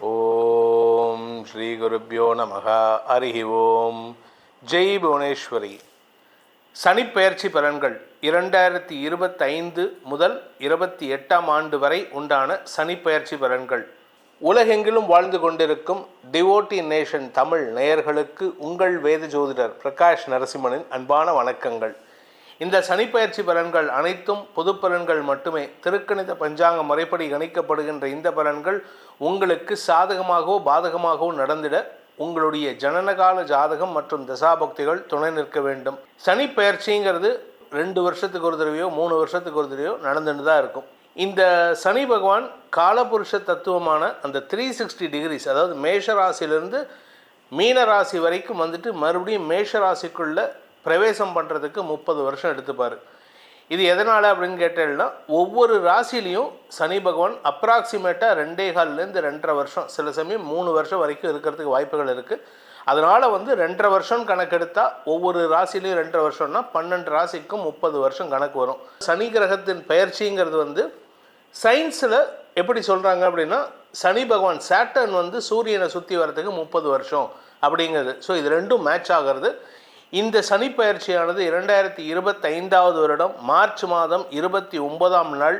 ஓம் ஸ்ரீ குருப்யோ நமக. ஹரி ஓம். ஜெய் புவனேஸ்வரி. சனிப்பெயர்ச்சி பலன்கள் 2025 முதல் 28ஆம் ஆண்டு வரை உண்டான சனிப்பெயர்ச்சி பலன்கள். உலகெங்கிலும் வாழ்ந்து கொண்டிருக்கும் டிவோட்டி நேஷன் தமிழ் நேயர்களுக்கு உங்கள் வேத ஜோதிடர் பிரகாஷ் நரசிம்மனின் அன்பான வணக்கங்கள். இந்த சனிப்பெயர்ச்சி பலன்கள் அனைத்தும் பொது பலன்கள் மட்டுமே. திருக்கணித பஞ்சாங்க முறைப்படி கணிக்கப்படுகின்ற இந்த பலன்கள் உங்களுக்கு சாதகமாகவோ பாதகமாகவோ நடந்திட உங்களுடைய ஜனனகால ஜாதகம் மற்றும் தசாபக்திகள் துணை நிற்க வேண்டும். சனிப்பெயர்ச்சிங்கிறது 2 வருஷத்துக்கு ஒரு தடவையோ 3 வருஷத்துக்கு ஒரு தடவையோ நடந்துட்டு தான் இருக்கும். இந்த சனி பகவான் காலபுருஷ தத்துவமான அந்த 360 டிகிரிஸ், அதாவது மேஷ ராசியிலிருந்து மீன ராசி வரைக்கும் வந்துட்டு மறுபடியும் மேஷ ராசிக்குள்ள பிரவேசம் பண்ணுறதுக்கு 30 வருஷம் எடுத்துப்பார். இது எதனால் அப்படின்னு கேட்டேன்னா, ஒவ்வொரு ராசிலையும் சனி பகவான் அப்ராக்சிமேட்டாக 2.25 2.5 வருஷம், சில சமயம் 3 வருஷம் வரைக்கும் இருக்கிறதுக்கு வாய்ப்புகள் இருக்குது. அதனால் 2.5 வருஷம் கணக்கெடுத்தால் ஒவ்வொரு ராசிலையும் 2.5 வருஷம்னா 12 ராசிக்கும் 30 வருஷம் கணக்கு வரும். சனி கிரகத்தின் பெயர்ச்சிங்கிறது சயின்ஸில் எப்படி சொல்கிறாங்க அப்படின்னா, சனி பகவான் சாட்டர்ன் சூரியனை சுற்றி வரதுக்கு 30 வருஷம் அப்படிங்கிறது. ஸோ இது ரெண்டும் மேட்ச் ஆகிறது. இந்த சனிப்பெயர்ச்சியானது 2025ஆவது வருடம் மார்ச் மாதம் 29ஆம் நாள்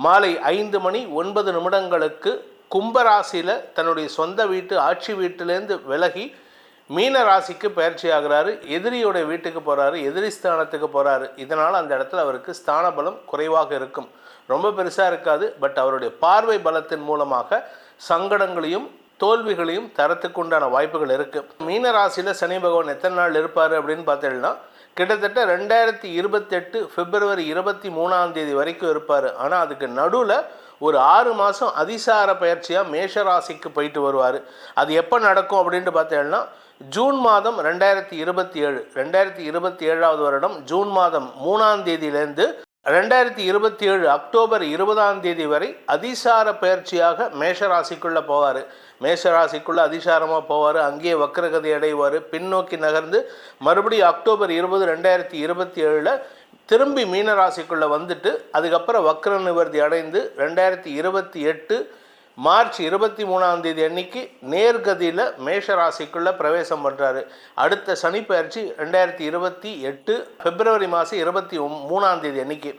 மாலை 5:09 கும்பராசியில் தன்னுடைய சொந்த வீட்டு ஆட்சி வீட்டிலேருந்து விலகி மீன ராசிக்கு பயிற்சி ஆகிறாரு. எதிரியோட வீட்டுக்கு போகிறாரு, எதிரி ஸ்தானத்துக்கு போகிறாரு. இதனால் அந்த இடத்துல அவருக்கு ஸ்தான பலம் குறைவாக இருக்கும். ரொம்ப பெருசாக இருக்காது. பட் அவருடைய பார்வை பலத்தின் மூலமாக சங்கடங்களையும் தோல்விகளையும் தரத்துக்கு உண்டான வாய்ப்புகள் இருக்குது. மீன ராசியில் சனி பகவான் எத்தனை நாள் இருப்பார் அப்படின்னு பார்த்தீங்கன்னா, கிட்டத்தட்ட 2028 பிப்ரவரி 23ஆம் தேதி வரைக்கும் இருப்பார். ஆனால் அதுக்கு நடுவில் ஒரு 6 மாதம் அதிசார பயிற்சியாக மேஷ ராசிக்கு போயிட்டு வருவார். அது எப்போ நடக்கும் அப்படின்ட்டு பார்த்தீங்கன்னா, ஜூன் மாதம் 2027 வருடம் ஜூன் மாதம் 3ஆம் தேதியிலேருந்து 2027 அக்டோபர் 20ஆம் தேதி வரை அதிசார பயிற்சியாக மேஷராசிக்குள்ளே போவார். மேஷராசிக்குள்ளே அதிசாரமாக போவார். அங்கேயே வக்ரகதி அடைவார். பின்னோக்கி நகர்ந்து மறுபடியும் அக்டோபர் 20, 2027 திரும்பி மீனராசிக்குள்ளே வந்துட்டு அதுக்கப்புறம் வக்ர நிவர்த்தி அடைந்து 2028 மார்ச் 23ஆம் தேதி அன்னைக்கு நேர்கதியில் மேஷராசிக்குள்ளே பிரவேசம் பண்ணுறாரு. அடுத்த சனிப்பெயர்ச்சி 2028 பிப்ரவரி மாதம் 23ஆம் தேதி அன்னைக்கு.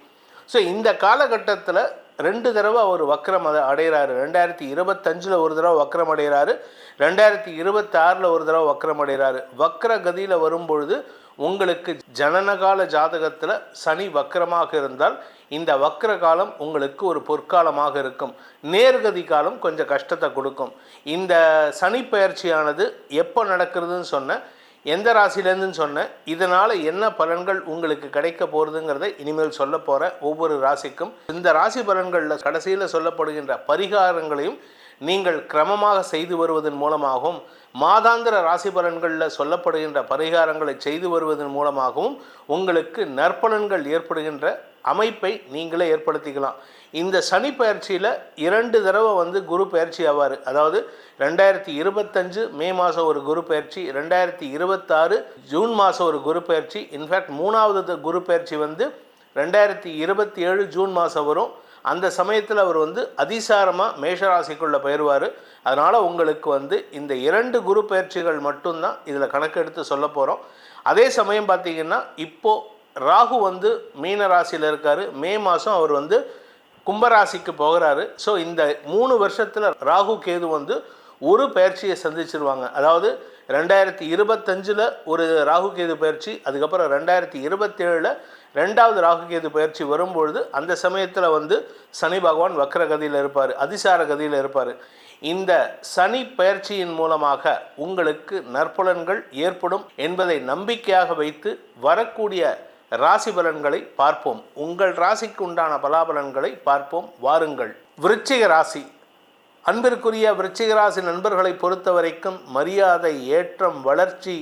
ஸோ இந்த காலகட்டத்தில் 2 தடவை அவர் வக்ரம் அடைகிறாரு. 2025 ஒரு தடவை வக்ரம் அடைகிறாரு, 2026 ஒரு தடவை வக்ரம் அடைகிறாரு. வக்ர கதியில் வரும்பொழுது உங்களுக்கு ஜனனகால ஜாதகத்தில் சனி வக்ரமாக இருந்தால் இந்த வக்ர காலம் உங்களுக்கு ஒரு பொற்காலமாக இருக்கும். நேர்கதி காலம் கொஞ்சம் கஷ்டத்தை கொடுக்கும். இந்த சனி பயிற்சியானது எப்போ நடக்கிறதுன்னு சொன்னேன், எந்த ராசிலேருந்துன்னு சொன்னேன். இதனால் என்ன பலன்கள் உங்களுக்கு கிடைக்க போகிறதுங்கிறத இனிமேல் சொல்ல போகிறேன். ஒவ்வொரு ராசிக்கும் இந்த ராசி பலன்களில் கடைசியில் சொல்லப்படுகின்ற பரிகாரங்களையும் நீங்கள் கிரமமாக செய்து வருவதன் மூலமாகவும், மாதாந்திர ராசி பலன்களில் சொல்லப்படுகின்ற பரிகாரங்களை செய்து வருவதன் மூலமாகவும் உங்களுக்கு நற்பலன்கள் ஏற்படுகின்ற அமைப்பை நீங்களே ஏற்படுத்திக்கலாம். இந்த சனி பயிற்சியில் 2 தடவை குரு பயிற்சி ஆவார். அதாவது 2025 மே மாதம் ஒரு குரு பயிற்சி, 2026 ஜூன் மாதம் ஒரு குரு பயிற்சி. இன்ஃபேக்ட் 3வது குரு பயிற்சி 2027 ஜூன் மாதம் வரும். அந்த சமயத்தில் அவர் அதிசாரமாக மேஷராசிக்குள்ளே பயிர்வார். அதனால் உங்களுக்கு இந்த 2 குரு பயிற்சிகள் மட்டும்தான் இதில் கணக்கெடுத்து சொல்ல போகிறோம். அதே சமயம் பார்த்திங்கன்னா, இப்போது ராகு மீன ராசியில் இருக்கார். மே மாதம் அவர் கும்பராசிக்கு போகிறாரு. ஸோ இந்த 3 வருஷத்தில் ராகு கேது ஒரு பயிற்சியை சந்திச்சிருவாங்க. அதாவது 2025 ஒரு ராகு கேது பயிற்சி, அதுக்கப்புறம் 2027 2வது ராகு கேது பயிற்சி வரும்பொழுது அந்த சமயத்தில் சனி பகவான் வக்ர கதியில் இருப்பார், அதிசார கதியில் இருப்பார். இந்த சனி பயிற்சியின் மூலமாக உங்களுக்கு நற்பலன்கள் ஏற்படும் என்பதை நம்பிக்கையாக வைத்து வரக்கூடிய ராசி பலன்களை பார்ப்போம். உங்கள் ராசிக்கு உண்டான பலாபலன்களை பார்ப்போம். வாருங்கள். விருச்சிக ராசி. அன்பிற்குரிய விருச்சிக ராசி நண்பர்களை பொறுத்த வரைக்கும் மரியாதை, ஏற்றம், வளர்ச்சி,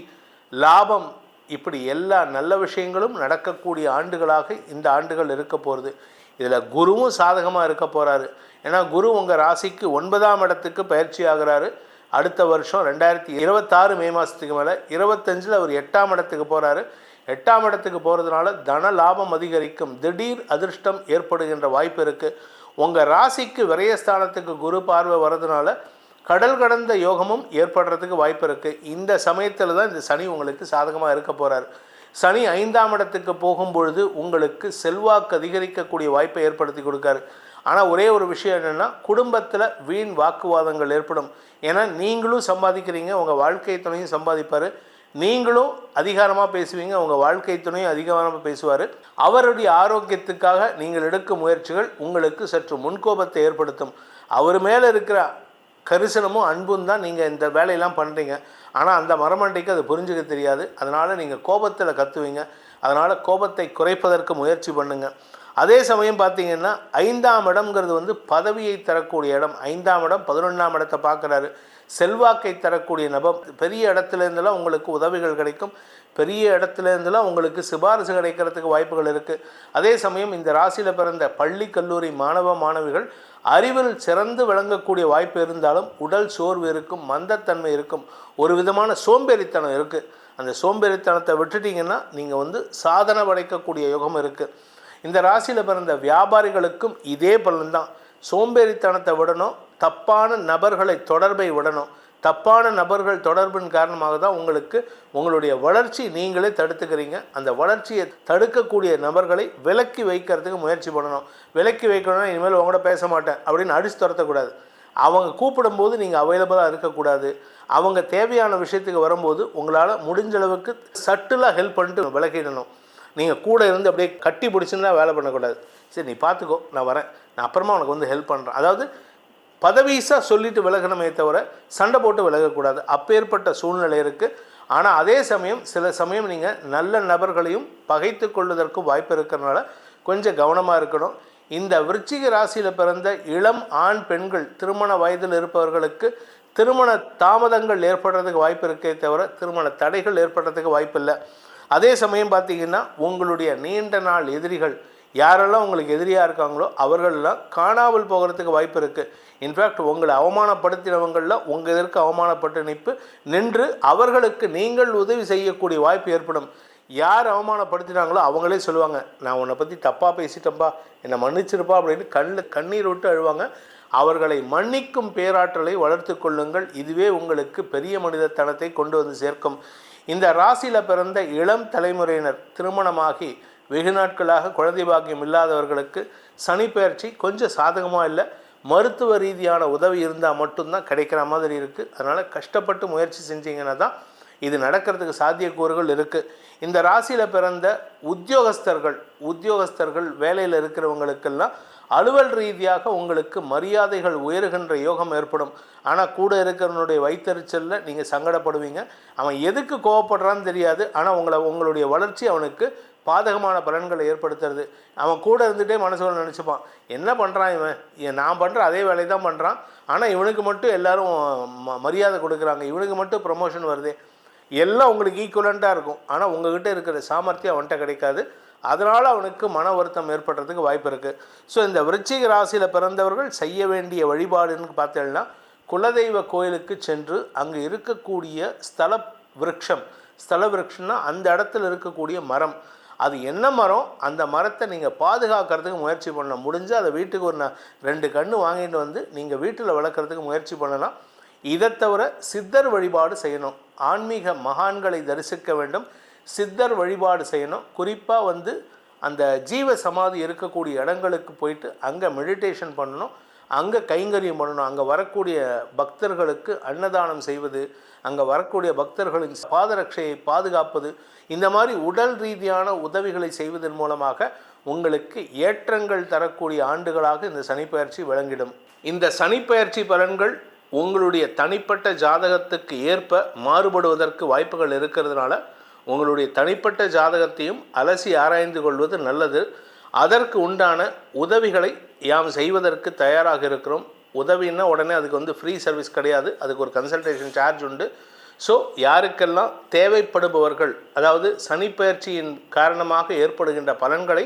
லாபம், இப்படி எல்லா நல்ல விஷயங்களும் நடக்கக்கூடிய ஆண்டுகளாக இந்த ஆண்டுகள் இருக்க போகிறது. இதில் குருவும் சாதகமாக இருக்க போகிறாரு. ஏன்னா குரு உங்கள் ராசிக்கு 9ஆம் இடத்துக்கு பயிற்சி ஆகிறாரு. அடுத்த வருஷம் 2026 மே மாதத்துக்கு மேலே 25 அவர் 8ஆம் இடத்துக்கு போகிறாரு. 8ஆம் இடத்துக்கு போகிறதுனால தன லாபம் அதிகரிக்கும், திடீர் அதிர்ஷ்டம் ஏற்படுகின்ற வாய்ப்பு இருக்குது. உங்கள் ராசிக்கு விரயஸ்தானத்துக்கு குரு பார்வை வர்றதுனால கடல் கடந்த யோகமும் ஏற்படுறதுக்கு வாய்ப்பு இருக்குது. இந்த சமயத்தில் தான் இந்த சனி உங்களுக்கு சாதகமாக இருக்க போகிறார். சனி 5ஆம் இடத்துக்கு போகும்பொழுது உங்களுக்கு செல்வாக்கு அதிகரிக்கக்கூடிய வாய்ப்பை ஏற்படுத்தி கொடுக்காரு. ஆனால் ஒரே ஒரு விஷயம் என்னென்னா, குடும்பத்தில் வீண் வாக்குவாதங்கள் ஏற்படும். ஏன்னா நீங்களும் சம்பாதிக்கிறீங்க, உங்கள் வாழ்க்கை துணையும் சம்பாதிப்பார். நீங்களும் அதிகாரமாக பேசுவீங்க, உங்கள் வாழ்க்கை துணையும் அதிகாரமாக பேசுவார். அவருடைய ஆரோக்கியத்துக்காக நீங்கள் எடுக்கும் முயற்சிகள் உங்களுக்கு சற்று முன்கோபத்தை ஏற்படுத்தும். அவர் மேலே இருக்கிற கரிசனமும் அன்பும் தான் நீங்கள் இந்த வேலையெல்லாம் பண்ணுறீங்க. ஆனால் அந்த மரமண்டைக்கு அது புரிஞ்சுக்க தெரியாது. அதனால் நீங்கள் கோபத்தில் கத்துவீங்க. அதனால் கோபத்தை குறைப்பதற்கு முயற்சி பண்ணுங்கள். அதே சமயம் பார்த்தீங்கன்னா 5ஆம் இடம்ங்கிறது பதவியை தரக்கூடிய இடம். 5ஆம் இடம் 11ஆம் இடத்தை பார்க்குறாரு. செல்வாக்கை தரக்கூடிய நபர். பெரிய இடத்துலேருந்துலாம் உங்களுக்கு உதவிகள் கிடைக்கும். பெரிய இடத்துலேருந்துலாம் உங்களுக்கு சிபாரிசு கிடைக்கிறதுக்கு வாய்ப்புகள் இருக்குது. அதே சமயம் இந்த ராசியில் பிறந்த பள்ளி கல்லூரி மாணவ மாணவிகள் அறிவில் சிறந்து விளங்கக்கூடிய வாய்ப்பு இருந்தாலும் உடல் சோர்வு இருக்கும், மந்தத்தன்மை இருக்கும், ஒரு விதமான சோம்பேறித்தனம் இருக்குது. அந்த சோம்பேறித்தனத்தை விட்டுட்டிங்கன்னா நீங்கள் சாதனை படைக்கக்கூடிய யோகம் இருக்குது. இந்த ராசியில் பிறந்த வியாபாரிகளுக்கும் இதே பலன்தான். சோம்பேறித்தனத்தை விடணும், தப்பான நபர்களை தொடர்பை விடணும். தப்பான நபர்கள் தொடர்பின் காரணமாக தான் உங்களுடைய வளர்ச்சி நீங்களே தடுத்துக்கிறீங்க. அந்த வளர்ச்சியை தடுக்கக்கூடிய நபர்களை விலக்கி வைக்கிறதுக்கு முயற்சி பண்ணணும். விலக்கி வைக்கணும்னா இனிமேல் உங்களோட பேச மாட்டேன் அப்படின்னு அடித்து துரத்தக்கூடாது. அவங்க கூப்பிடும்போது நீங்கள் அவைலபிளாக இருக்கக்கூடாது. அவங்க தேவையான விஷயத்துக்கு வரும்போது உங்களால் முடிஞ்ச அளவுக்கு சட்டிலாக ஹெல்ப் பண்ணிட்டு விலகிடணும். நீங்கள் கூட இருந்து அப்படியே கட்டி பிடிச்சுன்னா வேலை பண்ணக்கூடாது. சரி, நீ பார்த்துக்கோ, நான் வரேன், நான் அப்புறமா உனக்கு ஹெல்ப் பண்ணுறேன். அதாவது பதவிசாக சொல்லிட்டு விலகணுமே தவிர சண்டை போட்டு விலகக்கூடாது. அப்பேற்பட்ட சூழ்நிலை இருக்குது. ஆனால் அதே சமயம் சில சமயம் நீங்கள் நல்ல நபர்களையும் பகைத்து கொள்வதற்கும் வாய்ப்பு இருக்கிறதுனால கொஞ்சம் கவனமாக இருக்கணும். இந்த விருச்சிக ராசியில் பிறந்த இளம் ஆண் பெண்கள் திருமண வயதில் இருப்பவர்களுக்கு திருமண தாமதங்கள் ஏற்படுறதுக்கு வாய்ப்பு இருக்கே தவிர திருமண தடைகள் ஏற்படுறதுக்கு வாய்ப்பு இல்லை. அதே சமயம் பார்த்திங்கன்னா உங்களுடைய நீண்ட நாள் எதிரிகள் யாரெல்லாம் உங்களுக்கு எதிரியாக இருக்காங்களோ அவர்களெல்லாம் காணாமல் போகிறதுக்கு வாய்ப்பு இருக்குது. இன்ஃபேக்ட் உங்களை அவமானப்படுத்தினவங்களில் உங்கள் எதற்கு அவமானப்பட்டு நின்று அவர்களுக்கு நீங்கள் உதவி செய்யக்கூடிய வாய்ப்பு ஏற்படும். யார் அவமானப்படுத்தினாங்களோ அவங்களே சொல்லுவாங்க, நான் உன்னை பற்றி தப்பாக பேசிட்டேன்ப்பா, என்னை மன்னிச்சிருப்பா அப்படின்னு கண்ணீர் விட்டு அழுவாங்க. அவர்களை மன்னிக்கும் பேராற்றலை வளர்த்து கொள்ளுங்கள். இதுவே உங்களுக்கு பெரிய மனிதத்தனத்தை கொண்டு சேர்க்கும். இந்த ராசியில் பிறந்த இளம் தலைமுறையினர் திருமணமாகி வெகு நாட்களாக குழந்தை பாக்கியம் இல்லாதவர்களுக்கு சனி பெயர்ச்சி கொஞ்சம் சாதகமாக இல்லை. மருத்துவ ரீதியான உதவி இருந்தால் மட்டும்தான் கிடைக்கிற மாதிரி இருக்குது. அதனால் கஷ்டப்பட்டு முயற்சி செஞ்சீங்கன்னா தான் இது நடக்கிறதுக்கு சாத்தியக்கூறுகள் இருக்குது. இந்த ராசியில் பிறந்த உத்தியோகஸ்தர்கள் வேலையில் இருக்கிறவங்களுக்கெல்லாம் அலுவல் ரீதியாக உங்களுக்கு மரியாதைகள் உயர்கின்ற யோகம் ஏற்படும். ஆனால் கூட இருக்கிறவனுடைய வைத்தறிச்சலில் நீங்கள் சங்கடப்படுவீங்க. அவன் எதுக்கு கோவப்படுறான்னு தெரியாது. ஆனால் உங்களுடைய வளர்ச்சி அவனுக்கு பாதகமான பலன்களை ஏற்படுத்துறது. அவன் கூட இருந்துகிட்டே மனசுல நினச்சிப்பான், என்ன பண்ணுறான் இவன், நான் பண்ணுற அதே வேலை தான் பண்ணுறான், ஆனால் இவனுக்கு மட்டும் எல்லோரும் மரியாதை கொடுக்குறாங்க, இவனுக்கு மட்டும் ப்ரமோஷன் வருது. எல்லாம் உங்களுக்கு ஈக்குவலண்ட்டாக இருக்கும். ஆனால் உங்கள்கிட்ட இருக்கிற சாமர்த்தியம் அவன்கிட்ட கிடைக்காது. அதனால் அவனுக்கு மன வருத்தம் ஏற்படுறதுக்கு வாய்ப்பு இருக்குது. ஸோ இந்த விருச்சிக ராசியில் பிறந்தவர்கள் செய்ய வேண்டிய வழிபாடுன்னு பார்த்தீங்கன்னா, குலதெய்வ கோயிலுக்கு சென்று அங்கே இருக்கக்கூடிய ஸ்தல விருட்சம்னா அந்த இடத்துல இருக்கக்கூடிய மரம், அது என்ன மரம், அந்த மரத்தை நீங்கள் பாதுகாக்கிறதுக்கு முயற்சி பண்ணலாம். முடிஞ்சு அதை வீட்டுக்கு ஒரு 2 கன்று வாங்கிட்டு நீங்கள் வீட்டில் வளர்க்குறதுக்கு முயற்சி பண்ணலாம். இதை தவிர சித்தர் வழிபாடு செய்யணும். ஆன்மீக மகான்களை தரிசிக்க வேண்டும். சித்தர் வழிபாடு செய்யணும். குறிப்பாக அந்த ஜீவ சமாதி இருக்கக்கூடிய இடங்களுக்கு போயிட்டு அங்கே மெடிடேஷன் பண்ணணும், அங்கே கைங்கரியம் பண்ணணும். அங்கே வரக்கூடிய பக்தர்களுக்கு அன்னதானம் செய்வது, அங்கே வரக்கூடிய பக்தர்களின் பாதரட்சையை பாதுகாப்பது, இந்த மாதிரி உடல் ரீதியான உதவிகளை செய்வதன் மூலமாக உங்களுக்கு ஏற்றங்கள் தரக்கூடிய ஆண்டுகளாக இந்த சனிப்பெயர்ச்சி விளங்கிடும். இந்த சனிப்பெயர்ச்சி பலன்கள் உங்களுடைய தனிப்பட்ட ஜாதகத்துக்கு ஏற்ப மாறுபடுவதற்கு வாய்ப்புகள் இருக்கிறதுனால உங்களுடைய தனிப்பட்ட ஜாதகத்தையும் அலசி ஆராய்ந்து கொள்வது நல்லது. அதற்கு உண்டான உதவிகளை யாம் செய்வதற்கு தயாராக இருக்கிறோம். உதவின்னா உடனே அதுக்கு ஃப்ரீ சர்வீஸ் கிடையாது, அதுக்கு ஒரு கன்சல்டேஷன் சார்ஜ் உண்டு. ஸோ யாருக்கெல்லாம் தேவைப்படுபவர்கள், அதாவது சனிப்பெயர்ச்சியின் காரணமாக ஏற்படுகின்ற பலன்களை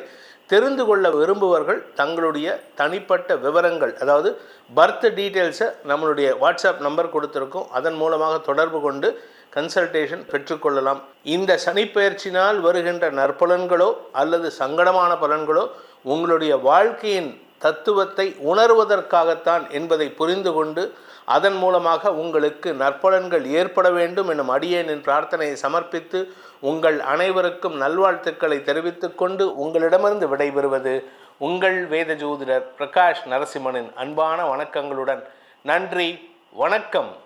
தெரிந்து கொள்ள விரும்புவர்கள் தங்களுடைய தனிப்பட்ட விவரங்கள், அதாவது பர்த் டீட்டெயில்ஸை நம்மளுடைய வாட்ஸ்அப் நம்பர் கொடுத்துருக்கோம், அதன் மூலமாக தொடர்பு கொண்டு கன்சல்டேஷன் பெற்றுக்கொள்ளலாம். இந்த சனிப்பெயர்ச்சினால் வருகின்ற நற்பலன்களோ அல்லது சங்கடமான பலன்களோ உங்களுடைய வாழ்க்கையின் தத்துவத்தை உணர்வதற்காகத்தான் என்பதை புரிந்து கொண்டு அதன் மூலமாக உங்களுக்கு நற்பலன்கள் ஏற்பட வேண்டும் எனும் அடியேனின் பிரார்த்தனையை சமர்ப்பித்து உங்கள் அனைவருக்கும் நல்வாழ்த்துக்களை தெரிவித்துக் கொண்டு உங்களிடமிருந்து விடைபெறுவது உங்கள் வேத ஜோதிடர் பிரகாஷ் நரசிம்மனின் அன்பான வணக்கங்களுடன் நன்றி, வணக்கம்.